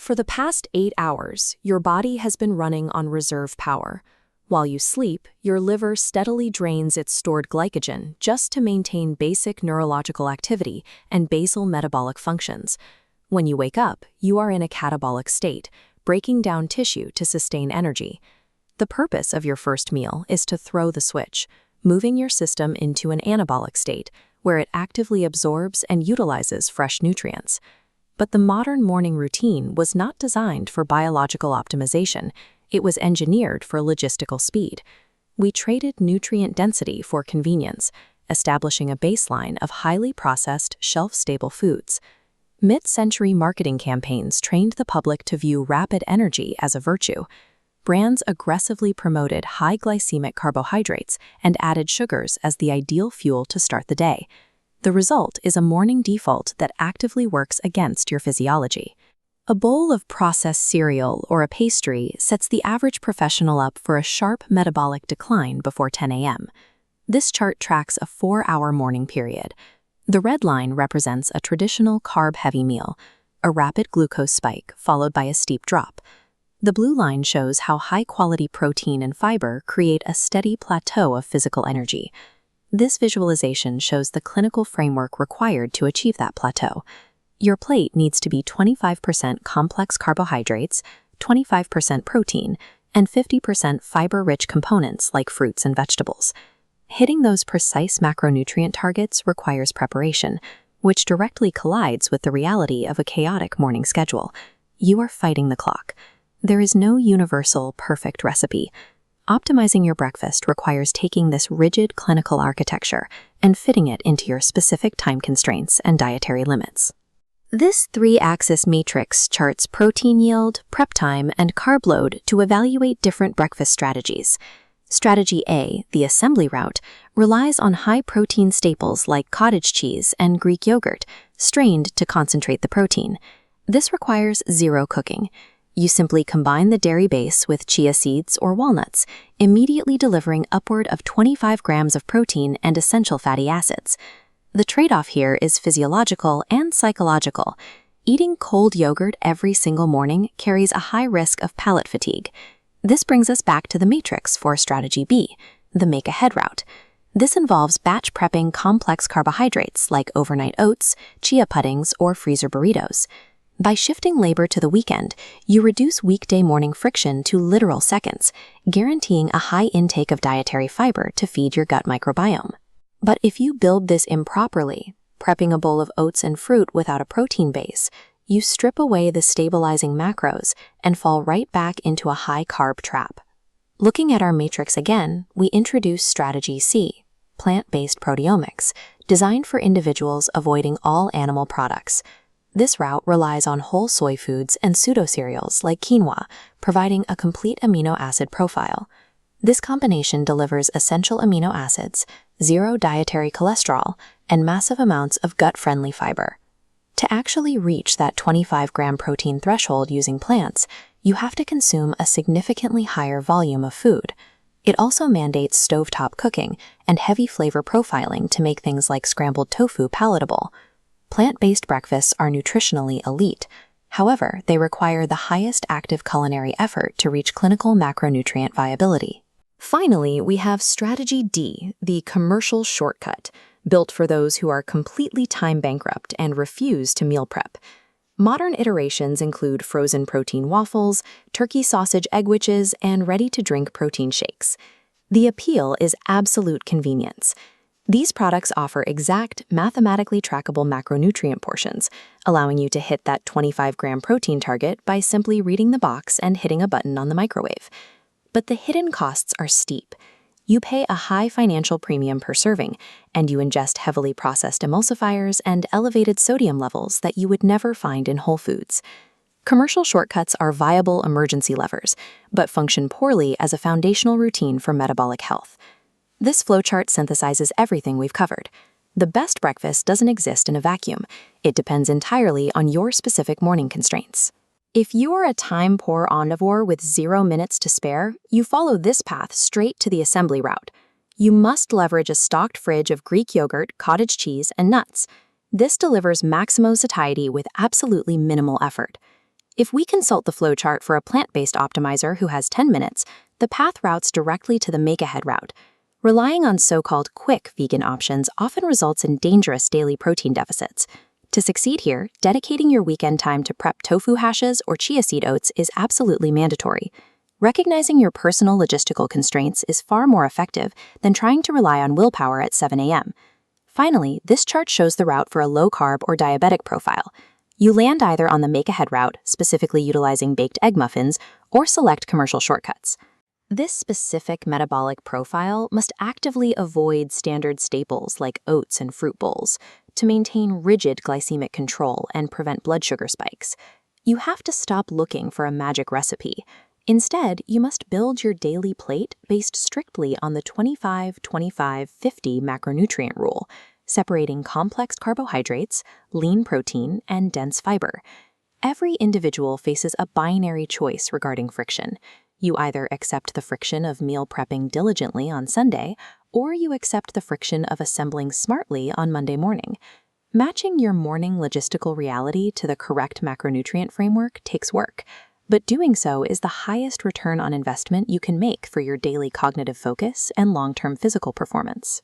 For the past 8 hours, your body has been running on reserve power. While you sleep, your liver steadily drains its stored glycogen just to maintain basic neurological activity and basal metabolic functions. When you wake up, you are in a catabolic state, breaking down tissue to sustain energy. The purpose of your first meal is to throw the switch, moving your system into an anabolic state, where it actively absorbs and utilizes fresh nutrients. But the modern morning routine was not designed for biological optimization. It was engineered for logistical speed. We traded nutrient density for convenience, establishing a baseline of highly processed, shelf-stable foods. Mid-century marketing campaigns trained the public to view rapid energy as a virtue. Brands aggressively promoted high glycemic carbohydrates and added sugars as the ideal fuel to start the day. The result is a morning default that actively works against your physiology. A bowl of processed cereal or a pastry sets the average professional up for a sharp metabolic decline before 10 a.m. This chart tracks a 4-hour morning period. The red line represents a traditional carb-heavy meal, a rapid glucose spike followed by a steep drop. The blue line shows how high-quality protein and fiber create a steady plateau of physical energy. This visualization shows the clinical framework required to achieve that plateau. Your plate needs to be 25% complex carbohydrates, 25% protein, and 50% fiber-rich components like fruits and vegetables. Hitting those precise macronutrient targets requires preparation, which directly collides with the reality of a chaotic morning schedule. You are fighting the clock. There is no universal, perfect recipe. Optimizing your breakfast requires taking this rigid clinical architecture and fitting it into your specific time constraints and dietary limits. This 3-axis matrix charts protein yield, prep time, and carb load to evaluate different breakfast strategies. Strategy A, the assembly route, relies on high-protein staples like cottage cheese and Greek yogurt, strained to concentrate the protein. This requires zero cooking. You simply combine the dairy base with chia seeds or walnuts, immediately delivering upward of 25 grams of protein and essential fatty acids. The trade-off here is physiological and psychological. Eating cold yogurt every single morning carries a high risk of palate fatigue. This brings us back to the matrix for strategy B, the make-ahead route. This involves batch prepping complex carbohydrates like overnight oats, chia puddings, or freezer burritos. By shifting labor to the weekend, you reduce weekday morning friction to literal seconds, guaranteeing a high intake of dietary fiber to feed your gut microbiome. But if you build this improperly, prepping a bowl of oats and fruit without a protein base, you strip away the stabilizing macros and fall right back into a high-carb trap. Looking at our matrix again, we introduce strategy C, plant-based proteomics, designed for individuals avoiding all animal products. This route relies on whole soy foods and pseudo-cereals like quinoa, providing a complete amino acid profile. This combination delivers essential amino acids, zero dietary cholesterol, and massive amounts of gut-friendly fiber. To actually reach that 25-gram protein threshold using plants, you have to consume a significantly higher volume of food. It also mandates stovetop cooking and heavy flavor profiling to make things like scrambled tofu palatable. Plant-based breakfasts are nutritionally elite. However, they require the highest active culinary effort to reach clinical macronutrient viability. Finally, we have strategy D, the commercial shortcut, built for those who are completely time bankrupt and refuse to meal prep. Modern iterations include frozen protein waffles, turkey sausage egg-whiches, and ready-to-drink protein shakes. The appeal is absolute convenience. These products offer exact, mathematically trackable macronutrient portions, allowing you to hit that 25-gram protein target by simply reading the box and hitting a button on the microwave. But the hidden costs are steep. You pay a high financial premium per serving, and you ingest heavily processed emulsifiers and elevated sodium levels that you would never find in Whole Foods. Commercial shortcuts are viable emergency levers, but function poorly as a foundational routine for metabolic health. This flowchart synthesizes everything we've covered. The best breakfast doesn't exist in a vacuum. It depends entirely on your specific morning constraints. If you are a time-poor omnivore with 0 minutes to spare, you follow this path straight to the assembly route. You must leverage a stocked fridge of Greek yogurt, cottage cheese, and nuts. This delivers maximum satiety with absolutely minimal effort. If we consult the flowchart for a plant-based optimizer who has 10 minutes, the path routes directly to the make-ahead route. Relying on so-called quick vegan options often results in dangerous daily protein deficits. To succeed here, dedicating your weekend time to prep tofu hashes or chia seed oats is absolutely mandatory. Recognizing your personal logistical constraints is far more effective than trying to rely on willpower at 7 a.m. Finally, this chart shows the route for a low-carb or diabetic profile. You land either on the make-ahead route, specifically utilizing baked egg muffins, or select commercial shortcuts. This specific metabolic profile must actively avoid standard staples like oats and fruit bowls to maintain rigid glycemic control and prevent blood sugar spikes. You have to stop looking for a magic recipe. Instead, you must build your daily plate based strictly on the 25-25-50 macronutrient rule, separating complex carbohydrates, lean protein, and dense fiber. Every individual faces a binary choice regarding friction. You either accept the friction of meal prepping diligently on Sunday, or you accept the friction of assembling smartly on Monday morning. Matching your morning logistical reality to the correct macronutrient framework takes work, but doing so is the highest return on investment you can make for your daily cognitive focus and long-term physical performance.